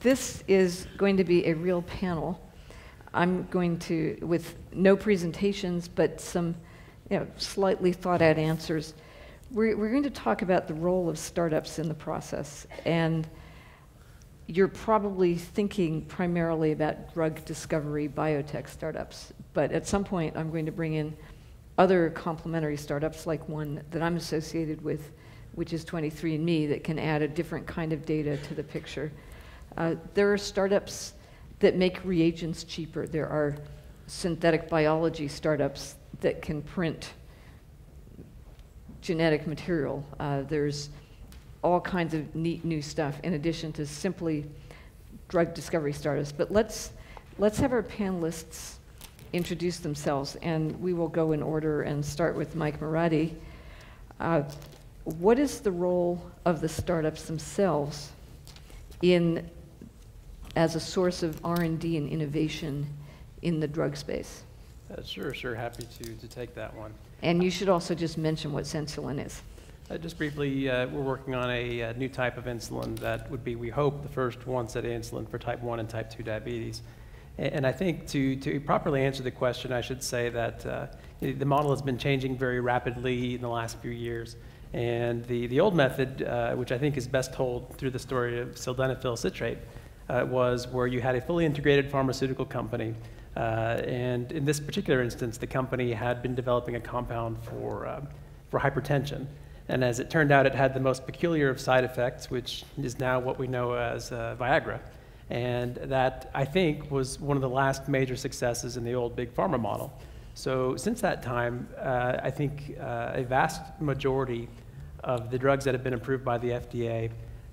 This is going to be a real panel. I'm going to, with no presentations, but some slightly thought out answers. We're going to talk about the role of startups in the process. And you're probably thinking primarily about drug discovery biotech startups. But at some point, I'm going to bring in other complementary startups, like one that I'm associated with, which is 23andMe, that can add a different kind of data to the picture. There are startups that make reagents cheaper. There are synthetic biology startups that can print genetic material. There's all kinds of neat new stuff in addition to simply drug discovery startups. But let's have our panelists introduce themselves, and we will go in order and start with Mike Moradi. What is the role of the startups themselves as a source of R&D and innovation in the drug space? Sure, happy to take that one. And you should also just mention what Sensulin is. Just briefly, we're working on a new type of insulin that would be, we hope, the first once-a-day insulin for type 1 and type 2 diabetes. And I think to properly answer the question, I should say that the model has been changing very rapidly in the last few years. And the old method, which I think is best told through the story of sildenafil citrate, was where you had a fully integrated pharmaceutical company. And in this particular instance, the company had been developing a compound for hypertension. And as it turned out, it had the most peculiar of side effects, which is now what we know as Viagra. And that, I think, was one of the last major successes in the old big pharma model. So since that time, I think a vast majority of the drugs that have been approved by the FDA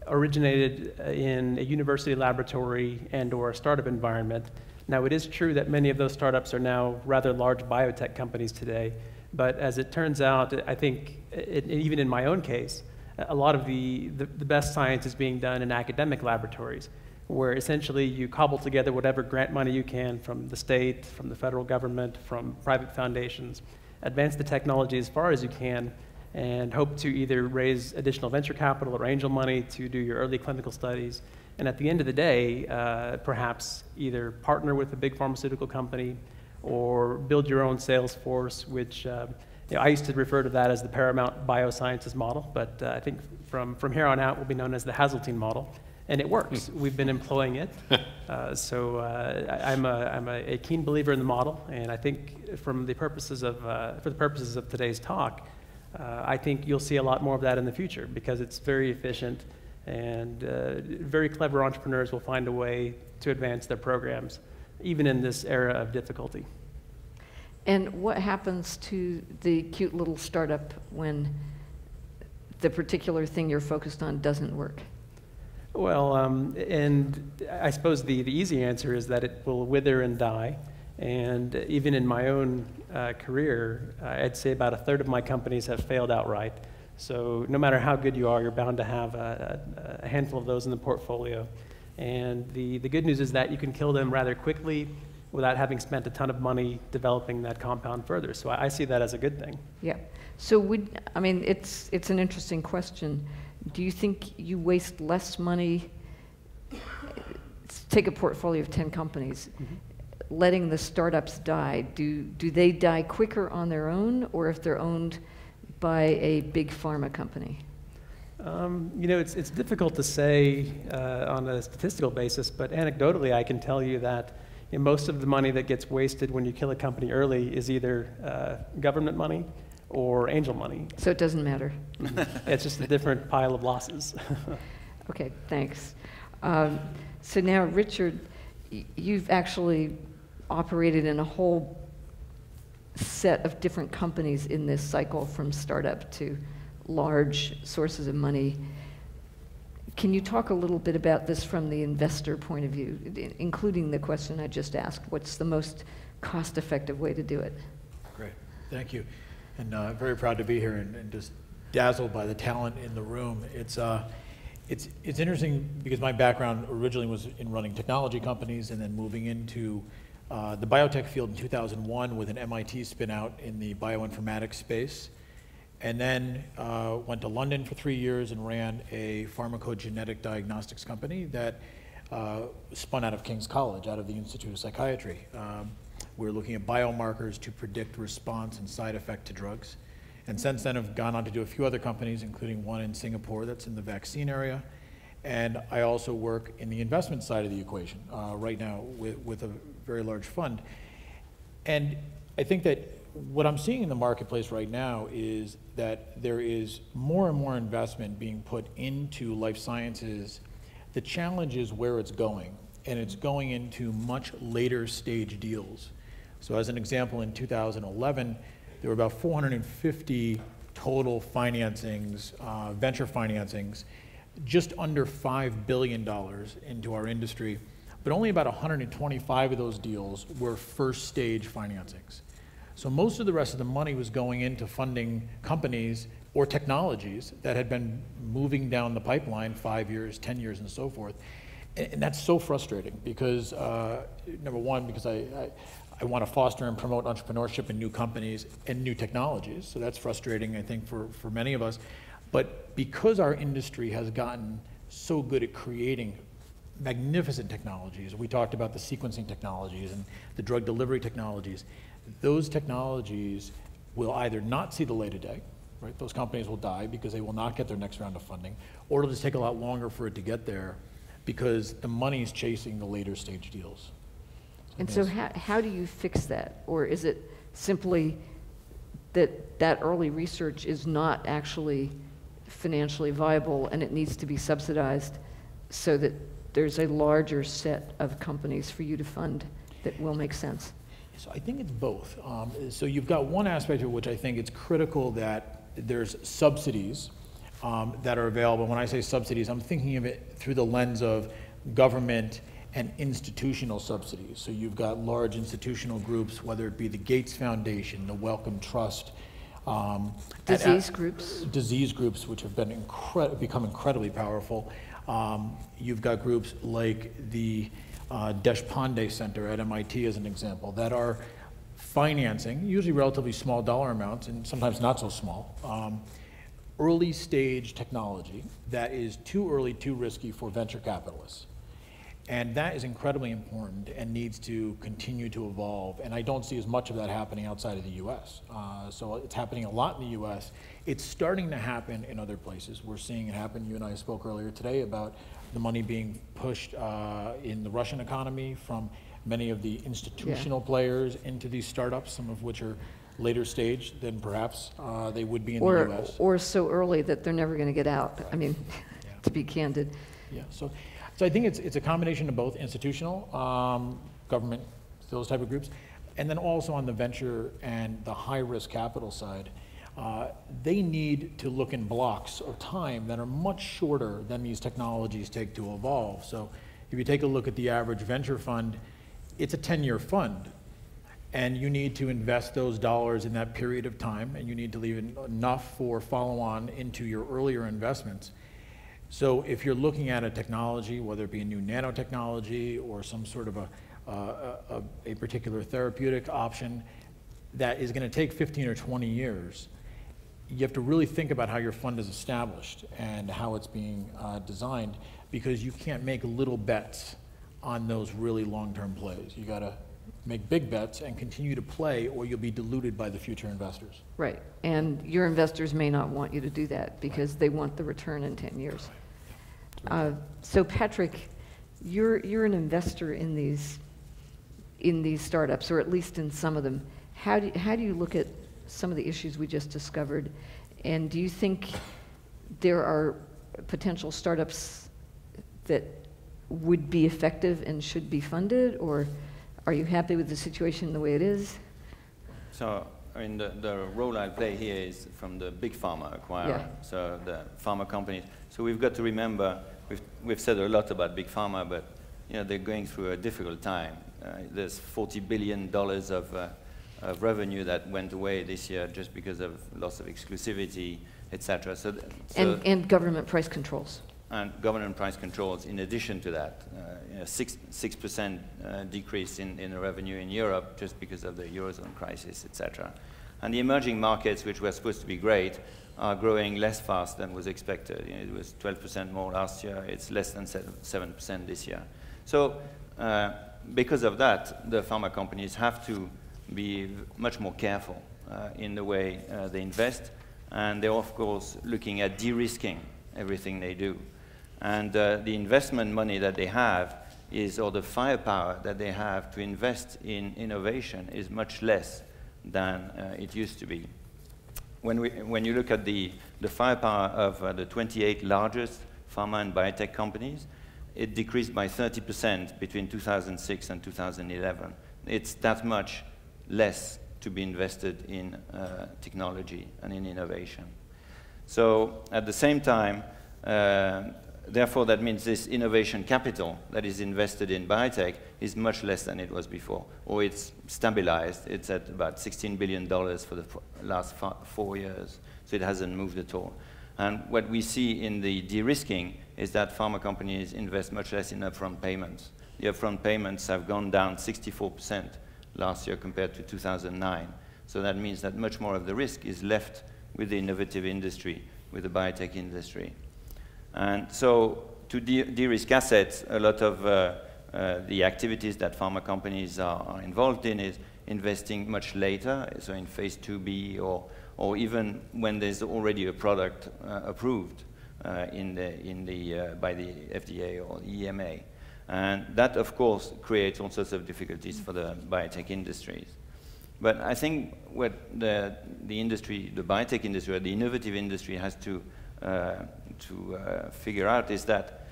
originated in a university laboratory and/or a startup environment. Now, it is true that many of those startups are now rather large biotech companies today, but as it turns out, I think, even in my own case, a lot of the best science is being done in academic laboratories, where essentially you cobble together whatever grant money you can from the state, from the federal government, from private foundations, advance the technology as far as you can, and hope to either raise additional venture capital or angel money to do your early clinical studies. And at the end of the day, perhaps either partner with a big pharmaceutical company or build your own sales force, which I used to refer to that as the Paramount Biosciences model, but I think from here on out will be known as the Hazeltine model. And it works. We've been employing it. So I'm a keen believer in the model, and I think for the purposes of today's talk, I think you'll see a lot more of that in the future because it's very efficient, and very clever entrepreneurs will find a way to advance their programs, even in this era of difficulty. And what happens to the cute little startup when the particular thing you're focused on doesn't work? Well, and I suppose the easy answer is that it will wither and die. And even in my own career, I'd say about a third of my companies have failed outright. So no matter how good you are, you're bound to have a handful of those in the portfolio. And the good news is that you can kill them rather quickly without having spent a ton of money developing that compound further. So I see that as a good thing. Yeah. So it's an interesting question. Do you think you waste less money, take a portfolio of 10 companies, letting the startups die? Do they die quicker on their own, or if they're owned by a big pharma company? It's difficult to say on a statistical basis, but anecdotally I can tell you that most of the money that gets wasted when you kill a company early is either government money or angel money. So it doesn't matter. It's just a different pile of losses. Okay, thanks. So now, Richard, you've actually operated in a whole set of different companies in this cycle, from startup to large sources of money. Can you talk a little bit about this from the investor point of view, including the question I just asked? What's the most cost-effective way to do it? Great, thank you. And very proud to be here and just dazzled by the talent in the room. It's interesting because my background originally was in running technology companies and then moving into the biotech field in 2001 with an MIT spin out in the bioinformatics space. And then went to London for 3 years and ran a pharmacogenetic diagnostics company that spun out of King's College, out of the Institute of Psychiatry. We're looking at biomarkers to predict response and side effect to drugs. And since then, I've gone on to do a few other companies, including one in Singapore that's in the vaccine area. And I also work in the investment side of the equation right now with a very large fund. And I think that what I'm seeing in the marketplace right now is that there is more and more investment being put into life sciences. The challenge is where it's going, and it's going into much later stage deals. So as an example, in 2011, there were about 450 total financings, venture financings, just under $5 billion into our industry, but only about 125 of those deals were first stage financings. So most of the rest of the money was going into funding companies or technologies that had been moving down the pipeline 5 years, 10 years, and so forth. And that's so frustrating because, number one, because I want to foster and promote entrepreneurship in new companies and new technologies. So that's frustrating, I think, for many of us. But because our industry has gotten so good at creating magnificent technologies, we talked about the sequencing technologies and the drug delivery technologies, those technologies will either not see the light of day, right? Those companies will die because they will not get their next round of funding, or it'll just take a lot longer for it to get there because the money's chasing the later stage deals. And so how do you fix that? Or is it simply that early research is not actually financially viable and it needs to be subsidized so that there's a larger set of companies for you to fund that will make sense? So I think it's both. So you've got one aspect of which I think it's critical that there's subsidies that are available. When I say subsidies, I'm thinking of it through the lens of government and institutional subsidies. So you've got large institutional groups, whether it be the Gates Foundation, the Wellcome Trust, disease groups, which have been become incredibly powerful. You've got groups like the Deshpande Center at MIT, as an example, that are financing, usually relatively small dollar amounts, and sometimes not so small, early stage technology that is too early, too risky for venture capitalists. And that is incredibly important and needs to continue to evolve. And I don't see as much of that happening outside of the US. So it's happening a lot in the US. It's starting to happen in other places. We're seeing it happen. You and I spoke earlier today about the money being pushed in the Russian economy from many of the institutional players into these startups, some of which are later stage than perhaps they would be in the US. Or so early that they're never going to get out. Right. I mean, to be candid. Yeah. So I think it's a combination of both institutional, government, those type of groups, and then also on the venture and the high-risk capital side, they need to look in blocks of time that are much shorter than these technologies take to evolve. So if you take a look at the average venture fund, it's a 10-year fund, and you need to invest those dollars in that period of time, and you need to leave enough for follow-on into your earlier investments. So if you're looking at a technology, whether it be a new nanotechnology or some sort of a particular therapeutic option that is going to take 15 or 20 years, you have to really think about how your fund is established and how it's being designed, because you can't make little bets on those really long-term plays. You got to make big bets and continue to play, or you'll be diluted by the future investors. Right, and your investors may not want you to do that because they want the return in 10 years. So Patrick, you're an investor in these startups, or at least in some of them. How do you look at some of the issues we just discovered, and do you think there are potential startups that would be effective and should be funded, or are you happy with the situation the way it is? So, I mean, the role I play here is from the big pharma acquirer, so the pharma companies. So we've got to remember, we've said a lot about big pharma, but you know, they're going through a difficult time. There's $40 billion of revenue that went away this year just because of loss of exclusivity, etc. And government price controls. And government price controls. In addition to that, 6% decrease in the revenue in Europe just because of the Eurozone crisis, etc. And the emerging markets, which were supposed to be great, are growing less fast than was expected. You know, it was 12% more last year. It's less than 7% this year. So because of that, the pharma companies have to be much more careful in the way they invest, and they're of course looking at de-risking everything they do. And the investment money that they have or the firepower that they have to invest in innovation is much less than it used to be. When you look at the firepower of the 28 largest pharma and biotech companies, it decreased by 30% between 2006 and 2011. It's that much less to be invested in technology and in innovation. So at the same time, therefore, that means this innovation capital that is invested in biotech is much less than it was before, or it's stabilized. It's at about $16 billion for the last 4 years, so it hasn't moved at all. And what we see in the de-risking is that pharma companies invest much less in upfront payments. The upfront payments have gone down 64% last year compared to 2009. So that means that much more of the risk is left with the innovative industry, with the biotech industry. And so to de-risk assets, a lot of the activities that pharma companies are involved in is investing much later, so in phase 2B or even when there's already a product approved by the FDA or the EMA. And that, of course, creates all sorts of difficulties for the biotech industries. But I think what the industry, the biotech industry, or the innovative industry has to figure out is that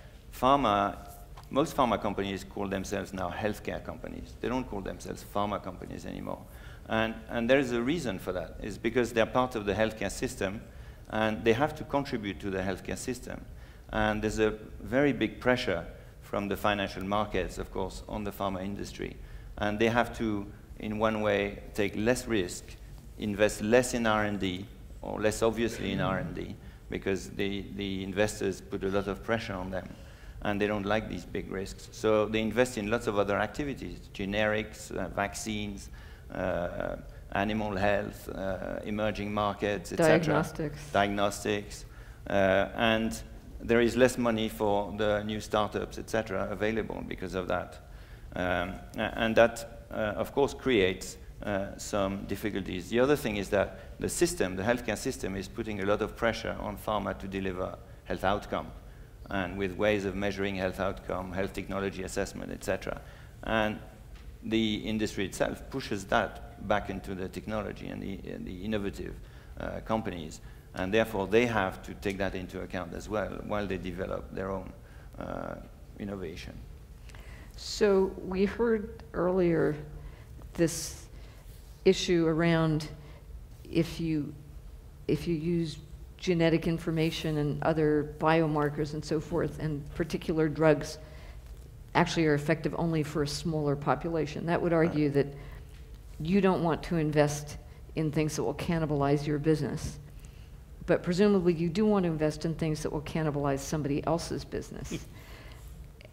most pharma companies call themselves now healthcare companies. They don't call themselves pharma companies anymore. And there is a reason for that. It's because they're part of the healthcare system, and they have to contribute to the healthcare system. And there's a very big pressure from the financial markets, of course, on the pharma industry. And they have to, in one way, take less risk, invest less in R&D, or less obviously in R&D, because the investors put a lot of pressure on them, and they don't like these big risks. So they invest in lots of other activities, generics, vaccines, animal health, emerging markets, etc. Diagnostics. And there is less money for the new startups, etc., available because of that. And that, of course, creates some difficulties. The other thing is that the system, the healthcare system, is putting a lot of pressure on pharma to deliver health outcome, and with ways of measuring health outcome, health technology assessment, etc. And the industry itself pushes that back into the technology and the innovative companies, and therefore they have to take that into account as well while they develop their own innovation. So we heard earlier this issue around if you use genetic information and other biomarkers and so forth, and particular drugs actually are effective only for a smaller population. That would argue that you don't want to invest in things that will cannibalize your business. But presumably you do want to invest in things that will cannibalize somebody else's business.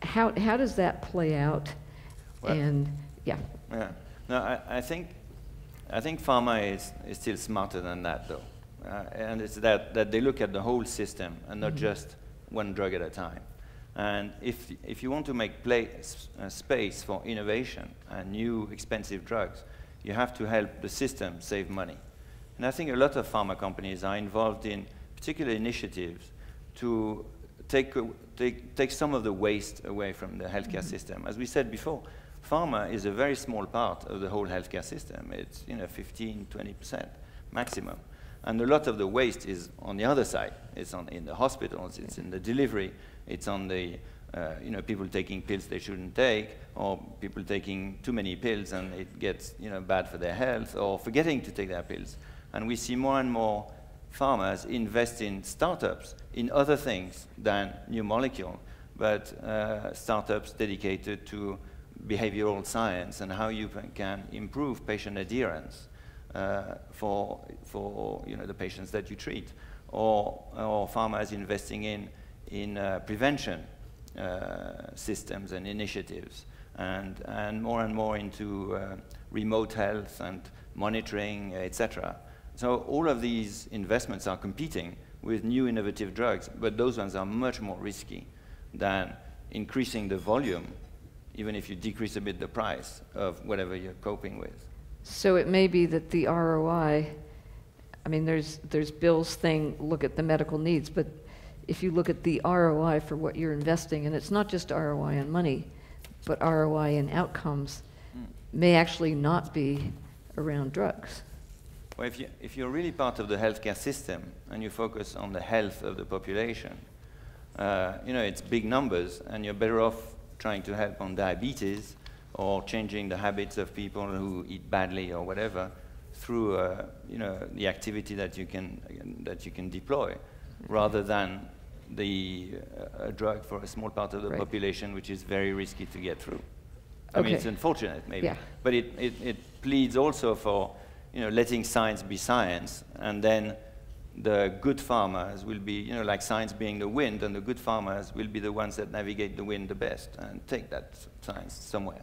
How does that play out? Well, and yeah. No, I think pharma is still smarter than that, though. And it's that they look at the whole system and not just one drug at a time. And if you want to make space for innovation and new expensive drugs, you have to help the system save money. And I think a lot of pharma companies are involved in particular initiatives to take some of the waste away from the healthcare system. As we said before, pharma is a very small part of the whole healthcare system. It's 15–20% maximum. And a lot of the waste is on the other side. It's in the hospitals, it's in the delivery, it's on the people taking pills they shouldn't take, or people taking too many pills and it gets bad for their health, or forgetting to take their pills. And we see more and more pharmas invest in startups, in other things than new molecule, but startups dedicated to behavioral science and how you can improve patient adherence for the patients that you treat, or pharma is investing in prevention systems and initiatives, and more into remote health and monitoring, etc. So all of these investments are competing with new innovative drugs, but those ones are much more risky than increasing the volume even if you decrease a bit the price of whatever you're coping with. So it may be that the ROI, I mean, there's Bill's thing, look at the medical needs, but if you look at the ROI for what you're investing, and it's not just ROI on money, but ROI in outcomes, may actually not be around drugs. Well, if you're really part of the healthcare system and you focus on the health of the population, you know, it's big numbers, and you're better off trying to help on diabetes or changing the habits of people who eat badly or whatever through, you know, the activity that you can deploy, rather than a drug for a small part of the population, which is very risky to get through. I mean, it's unfortunate, maybe, but it pleads also for, you know, letting science be science, and then the good farmers will be, you know, like science being the wind, and the good farmers will be the ones that navigate the wind the best and take that science somewhere.